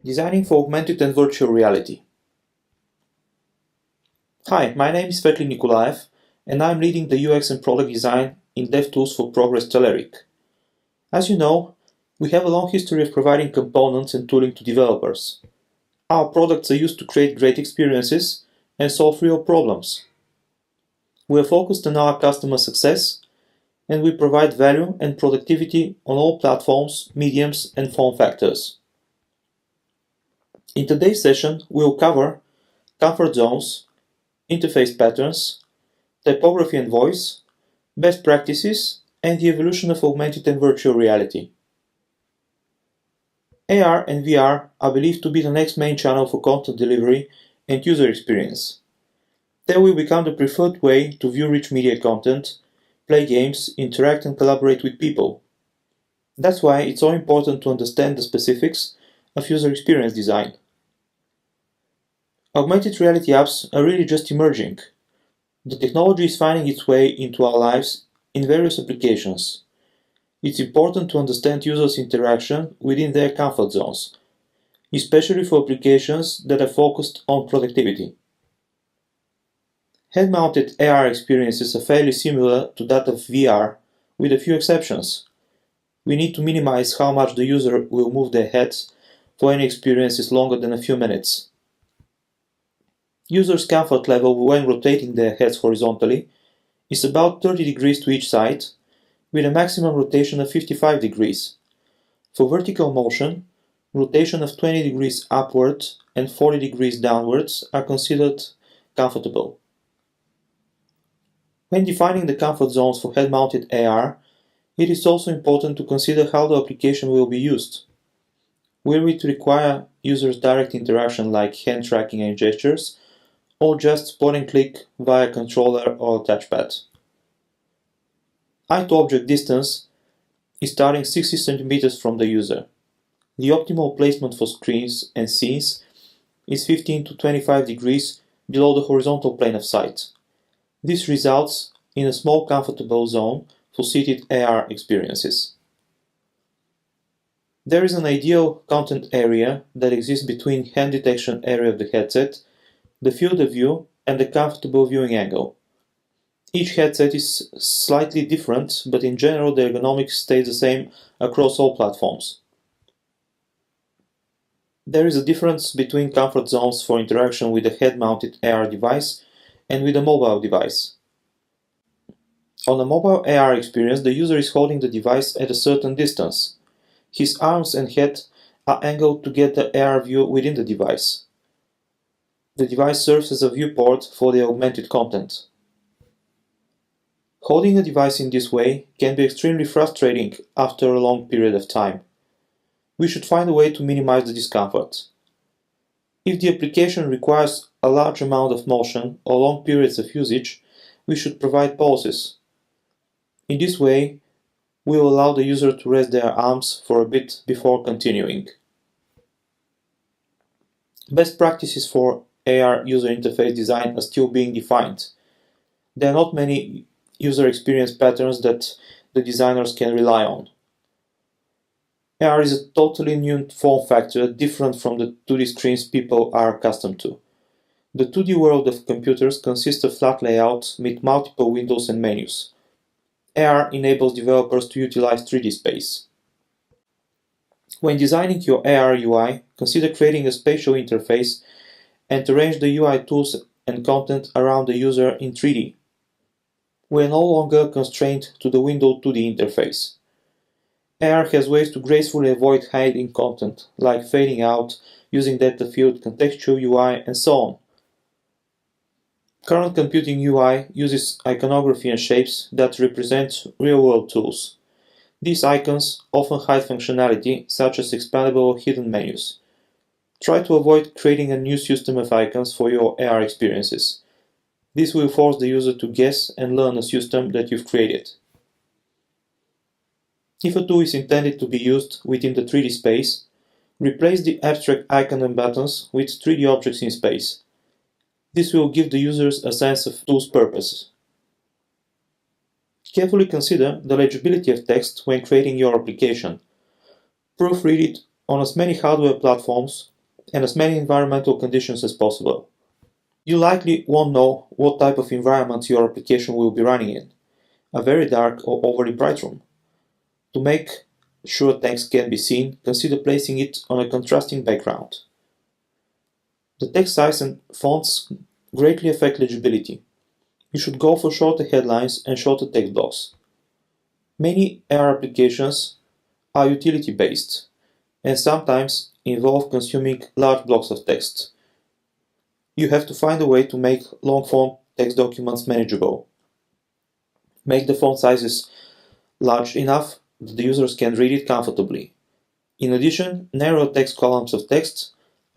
Designing for augmented and virtual reality. Hi, my name is Svetlin Nikolaev, and I'm leading the UX and product design in DevTools for Progress Telerik. As you know, we have a long history of providing components and tooling to developers. Our products are used to create great experiences and solve real problems. We are focused on our customer success, and we provide value and productivity on all platforms, mediums, and form factors. In today's session, we will cover comfort zones, interface patterns, typography and voice, best practices, and the evolution of augmented and virtual reality. AR and VR are believed to be the next main channel for content delivery and user experience. They will become the preferred way to view rich media content, play games, interact and collaborate with people. That's why it's so important to understand the specifics of user experience design. Augmented reality apps are really just emerging. The technology is finding its way into our lives in various applications. It's important to understand users' interaction within their comfort zones, especially for applications that are focused on productivity. Head-mounted AR experiences are fairly similar to that of VR, with a few exceptions. We need to minimize how much the user will move their heads for any experience is longer than a few minutes. Users' comfort level when rotating their heads horizontally is about 30 degrees to each side, with a maximum rotation of 55 degrees. For vertical motion, rotation of 20 degrees upward and 40 degrees downwards are considered comfortable. When defining the comfort zones for head-mounted AR, it is also important to consider how the application will be used. Will it require users' direct interaction like hand tracking and gestures, or just point and click via controller or touchpad? Eye-to-object distance is starting 60 cm from the user. The optimal placement for screens and scenes is 15 to 25 degrees below the horizontal plane of sight. This results in a small comfortable zone for seated AR experiences. There is an ideal content area that exists between hand detection area of the headset, the field of view, and the comfortable viewing angle. Each headset is slightly different, but in general the ergonomics stays the same across all platforms. There is a difference between comfort zones for interaction with a head-mounted AR device and with a mobile device. On a mobile AR experience, the user is holding the device at a certain distance. His arms and head are angled to get the AR view within the device. The device serves as a viewport for the augmented content. Holding a device in this way can be extremely frustrating after a long period of time. We should find a way to minimize the discomfort. If the application requires a large amount of motion or long periods of usage, we should provide pauses. In this way, we will allow the user to rest their arms for a bit before continuing. Best practices for AR user interface design are still being defined. There are not many user experience patterns that the designers can rely on. AR is a totally new form factor, different from the 2D screens people are accustomed to. The 2D world of computers consists of flat layouts with multiple windows and menus. AR enables developers to utilize 3D space. When designing your AR UI, consider creating a spatial interface and arrange the UI tools and content around the user in 3D. We are no longer constrained to the window 2D interface. AR has ways to gracefully avoid hiding content, like fading out, using depth of field, contextual UI, and so on. Current computing UI uses iconography and shapes that represent real-world tools. These icons often hide functionality, such as expandable or hidden menus. Try to avoid creating a new system of icons for your AR experiences. This will force the user to guess and learn a system that you've created. If a tool is intended to be used within the 3D space, replace the abstract icon and buttons with 3D objects in space. This will give the users a sense of the tool's purpose. Carefully consider the legibility of text when creating your application. Proofread it on as many hardware platforms and as many environmental conditions as possible. You likely won't know what type of environment your application will be running in, a very dark or overly bright room. To make sure text can be seen, consider placing it on a contrasting background. The text size and fonts greatly affect legibility. You should go for shorter headlines and shorter text blocks. Many AR applications are utility-based and sometimes involve consuming large blocks of text. You have to find a way to make long-form text documents manageable. Make the font sizes large enough that the users can read it comfortably. In addition, narrow text columns of text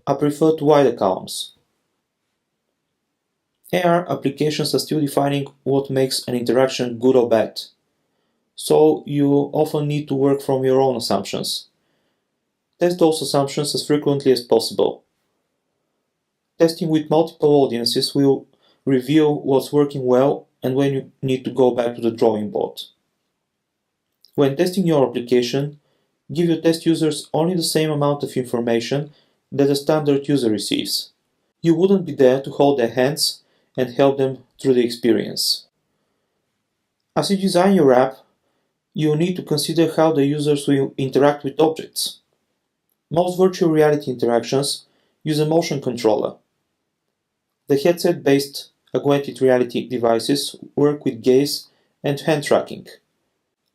are preferred to wider columns. AR applications are still defining what makes an interaction good or bad, so you often need to work from your own assumptions. Test those assumptions as frequently as possible. Testing with multiple audiences will reveal what's working well and when you need to go back to the drawing board. When testing your application, give your test users only the same amount of information that a standard user receives. You wouldn't be there to hold their hands and help them through the experience. As you design your app, you need to consider how the users will interact with objects. Most virtual reality interactions use a motion controller. The headset-based augmented reality devices work with gaze and hand tracking.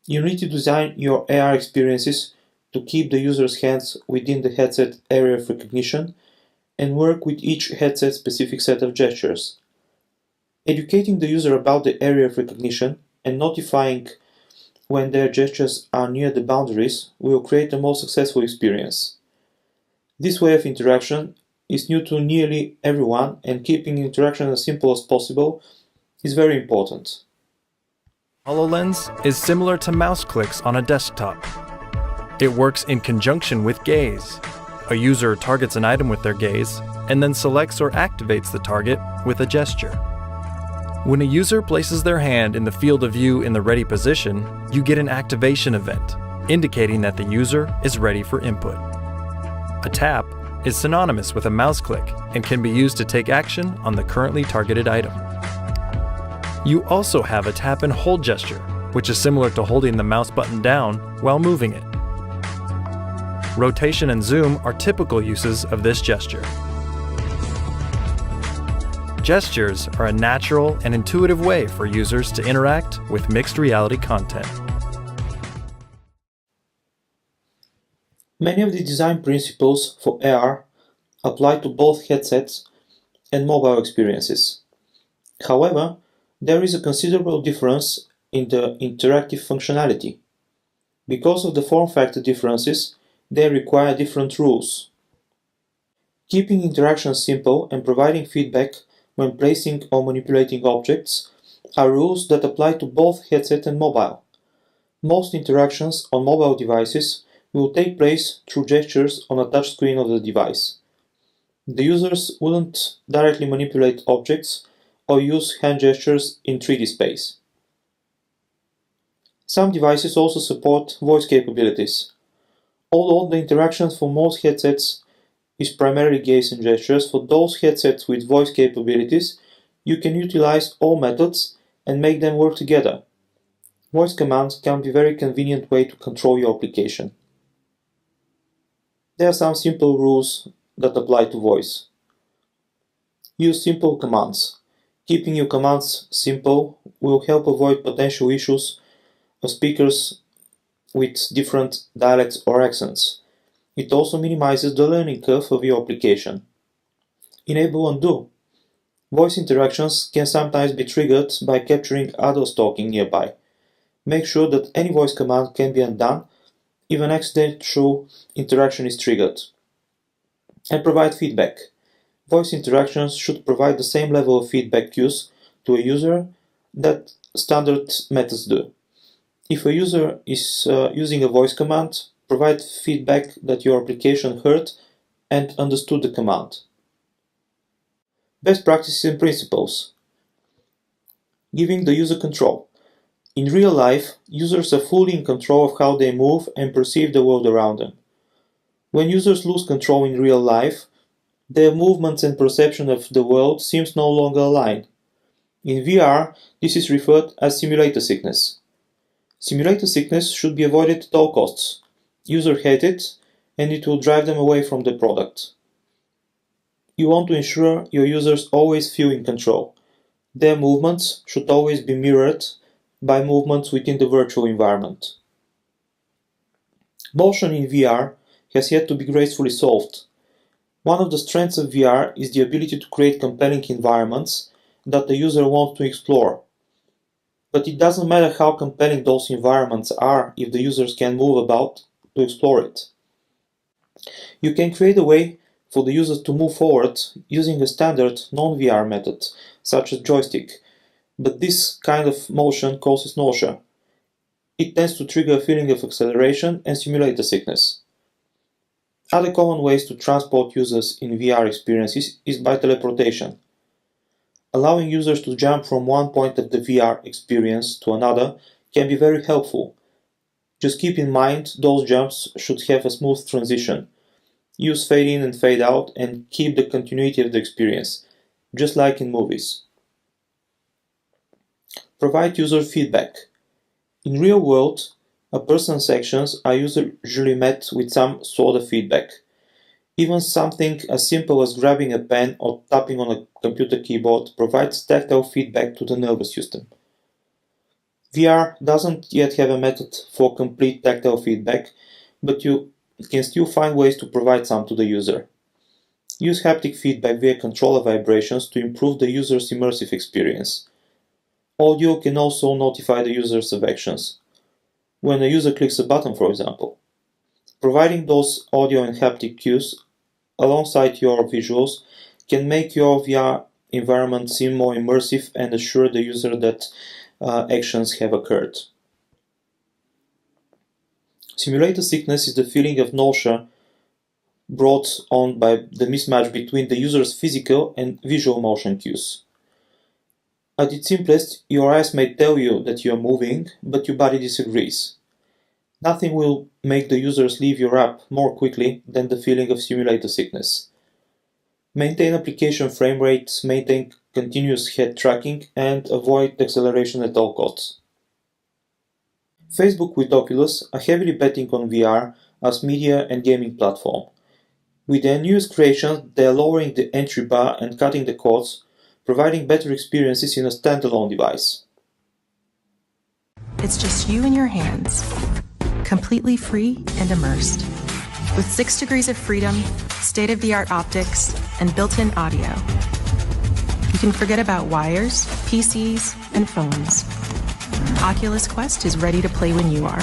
You need to design your AR experiences to keep the user's hands within the headset area of recognition and work with each headset-specific set of gestures. Educating the user about the area of recognition and notifying when their gestures are near the boundaries will create a more successful experience. This way of interaction is new to nearly everyone, and keeping interaction as simple as possible is very important. HoloLens is similar to mouse clicks on a desktop. It works in conjunction with gaze. A user targets an item with their gaze and then selects or activates the target with a gesture. When a user places their hand in the field of view in the ready position, you get an activation event, indicating that the user is ready for input. A tap is synonymous with a mouse click and can be used to take action on the currently targeted item. You also have a tap and hold gesture, which is similar to holding the mouse button down while moving it. Rotation and zoom are typical uses of this gesture. Gestures are a natural and intuitive way for users to interact with mixed reality content. Many of the design principles for AR apply to both headsets and mobile experiences. However, there is a considerable difference in the interactive functionality. Because of the form factor differences, they require different rules. Keeping interactions simple and providing feedback when placing or manipulating objects are rules that apply to both headset and mobile. Most interactions on mobile devices will take place through gestures on a touchscreen of the device. The users wouldn't directly manipulate objects or use hand gestures in 3D space. Some devices also support voice capabilities. Although the interactions for most headsets is primarily gaze and gestures, for those headsets with voice capabilities, you can utilize all methods and make them work together. Voice commands can be a very convenient way to control your application. There are some simple rules that apply to voice. Use simple commands. Keeping your commands simple will help avoid potential issues of speakers with different dialects or accents. It also minimizes the learning curve of your application. Enable undo. Voice interactions can sometimes be triggered by capturing others talking nearby. Make sure that any voice command can be undone if an accidental interaction is triggered. And provide feedback. Voice interactions should provide the same level of feedback cues to a user that standard methods do. If a user is using a voice command, provide feedback that your application heard and understood the command. Best practices and principles. Giving the user control. In real life, users are fully in control of how they move and perceive the world around them. When users lose control in real life, Their movements and perception of the world seems no longer aligned. In VR, this is referred as simulator sickness. Simulator sickness should be avoided at all costs. Users hate it, and it will drive them away from the product. You want to ensure your users always feel in control. Their movements should always be mirrored by movements within the virtual environment. Motion in VR has yet to be gracefully solved. One of the strengths of VR is the ability to create compelling environments that the user wants to explore. But it doesn't matter how compelling those environments are if the users can move about to explore it. You can create a way for the users to move forward using a standard non-VR method, such as joystick, but this kind of motion causes nausea. It tends to trigger a feeling of acceleration and simulator sickness. Other common ways to transport users in VR experiences is by teleportation. Allowing users to jump from one point of the VR experience to another can be very helpful. Just keep in mind those jumps should have a smooth transition. Use fade in and fade out and keep the continuity of the experience, just like in movies. Provide user feedback. In real world, a person's actions are usually met with some sort of feedback. Even something as simple as grabbing a pen or tapping on a computer keyboard provides tactile feedback to the nervous system. VR doesn't yet have a method for complete tactile feedback, but you can still find ways to provide some to the user. Use haptic feedback via controller vibrations to improve the user's immersive experience. Audio can also notify the users of actions. When a user clicks a button, for example. Providing those audio and haptic cues alongside your visuals can make your VR environment seem more immersive and assure the user that actions have occurred. Simulator sickness is the feeling of nausea brought on by the mismatch between the user's physical and visual motion cues. At its simplest, your eyes may tell you that you are moving, but your body disagrees. Nothing will make the users leave your app more quickly than the feeling of simulator sickness. Maintain application frame rates, maintain continuous head tracking, and avoid acceleration at all costs. Facebook with Oculus are heavily betting on VR as media and gaming platform. With their newest creations, they are lowering the entry bar and cutting the costs, providing better experiences in a standalone device. It's just you and your hands, completely free and immersed. With 6 degrees of freedom, state-of-the-art optics, and built-in audio. You can forget about wires, PCs, and phones. Oculus Quest is ready to play when you are.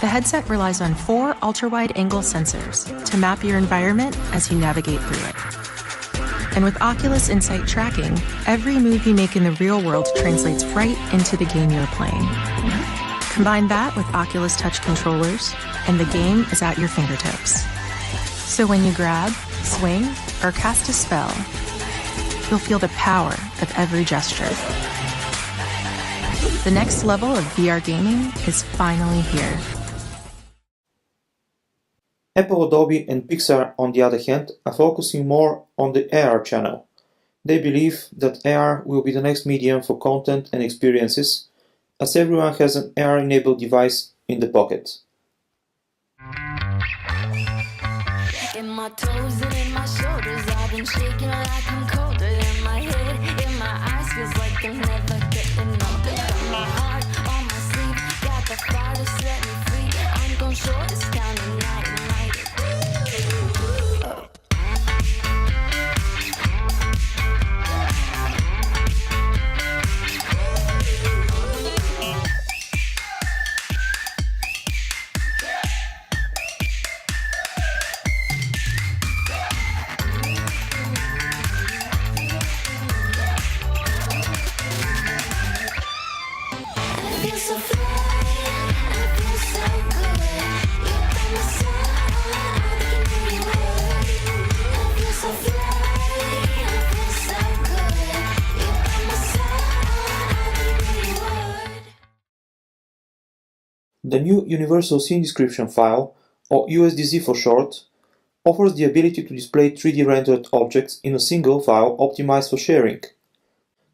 The headset relies on 4 ultra-wide angle sensors to map your environment as you navigate through it. And with Oculus Insight tracking, every move you make in the real world translates right into the game you're playing. Combine that with Oculus Touch controllers, and the game is at your fingertips. So when you grab, swing, or cast a spell, you'll feel the power of every gesture. The next level of VR gaming is finally here. Apple, Adobe, and Pixar, on the other hand, are focusing more on the AR channel. They believe that AR will be the next medium for content and experiences, as everyone has an AR-enabled device in the pocket. In my toes and in my shoulders, I've been shaking like I'm colder than my head. In my eyes, feels like I'm never getting older. Got my heart on my sleeve, got the fire to set me free. I'm gon' show this town tonight. The new Universal Scene Description file, or USDZ for short, offers the ability to display 3D rendered objects in a single file optimized for sharing.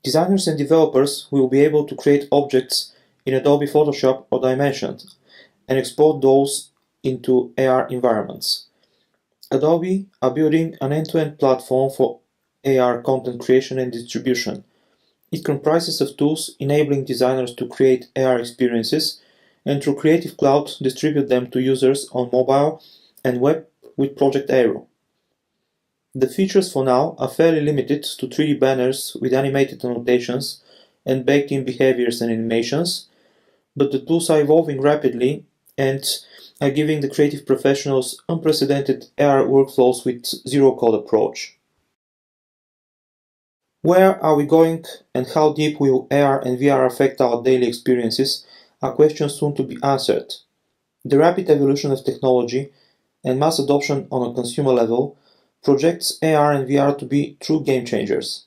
Designers and developers will be able to create objects in Adobe Photoshop or Dimension and export those into AR environments. Adobe are building an end-to-end platform for AR content creation and distribution. It comprises of tools enabling designers to create AR experiences and through Creative Cloud distribute them to users on mobile and web with Project Aero. The features for now are fairly limited to 3D banners with animated annotations and baked-in behaviors and animations, but the tools are evolving rapidly and are giving the creative professionals unprecedented AR workflows with zero-code approach. Where are we going and how deep will AR and VR affect our daily experiences are questions soon to be answered. The rapid evolution of technology and mass adoption on a consumer level projects AR and VR to be true game changers.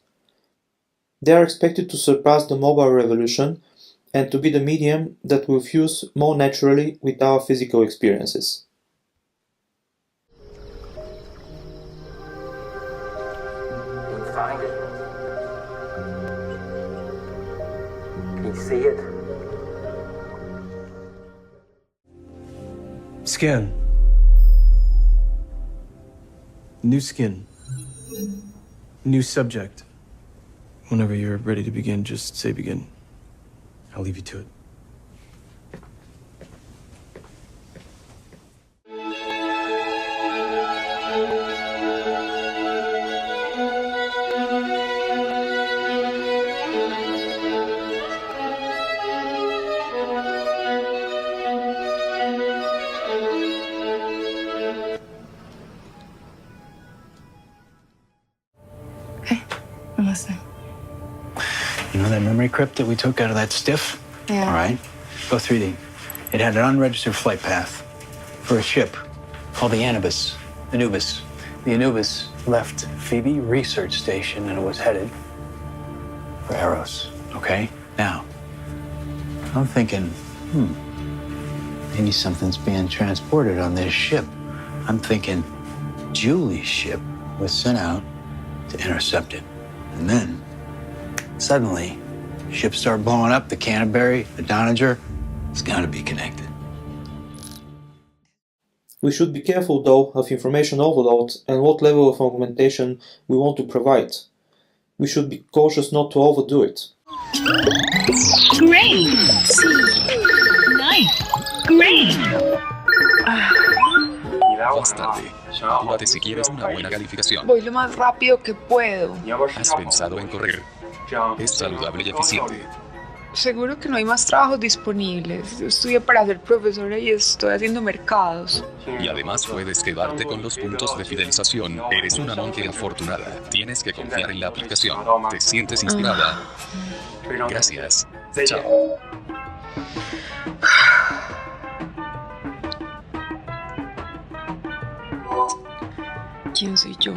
They are expected to surpass the mobile revolution and to be the medium that will fuse more naturally with our physical experiences. You find it. Can you see it? Scan. New skin. New subject. Whenever you're ready to begin, just say begin. I'll leave you to it. You know that memory crypt that we took out of that stiff? Yeah. All right, go 3D. It had an unregistered flight path for a ship called the Anubis. Anubis. The Anubis left Phoebe Research Station and it was headed for Eros, okay? Now, I'm thinking, maybe something's being transported on this ship. I'm thinking Julie's ship was sent out to intercept it. And then, suddenly, ships start blowing up, the Canterbury, the Donninger. It's got to be connected. We should be careful, though, of information overload and what level of augmentation we want to provide. We should be cautious not to overdo it. Great! Nice! Great! Bastante. Apúrate si quieres una buena calificación. Voy lo más rápido que puedo. ¿Has pensado en correr? Es saludable y eficiente. Seguro que no hay más trabajos disponibles. Yo estudié para ser profesora y estoy haciendo mercados. Y además puedes quedarte con los puntos de fidelización. Eres una monje afortunada. Tienes que confiar en la aplicación. ¿Te sientes inspirada? Gracias. Chao. ¿Quién soy yo?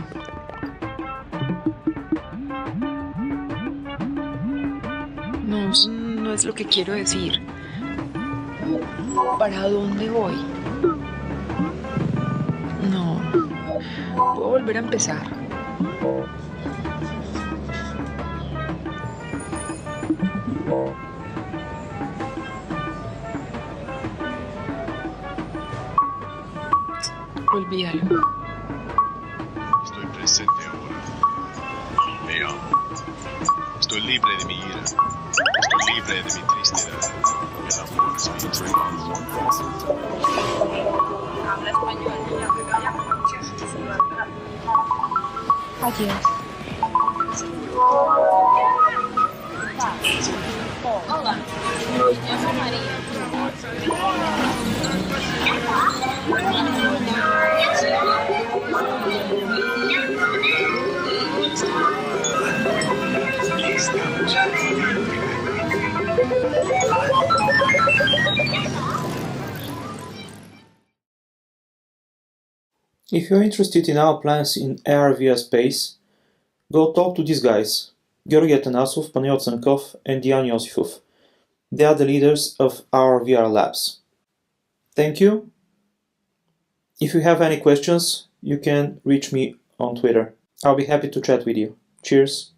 No, eso no es lo que quiero decir. ¿Para dónde voy? No. Puedo volver a empezar. Olvídalo. Estoy presente ahora. Me amo. Estoy libre de mi ira. Estoy libre de mi tristeza. El amor es mi triunfo. Habla español. Adiós. Hola. Yo soy María. If you're interested in our plans in AR VR space, go talk to these guys, Georgi Atanasov, Panayot Sankov, and Dian Yosifov. They are the leaders of our VR labs. Thank you. If you have any questions, you can reach me on Twitter. I'll be happy to chat with you. Cheers!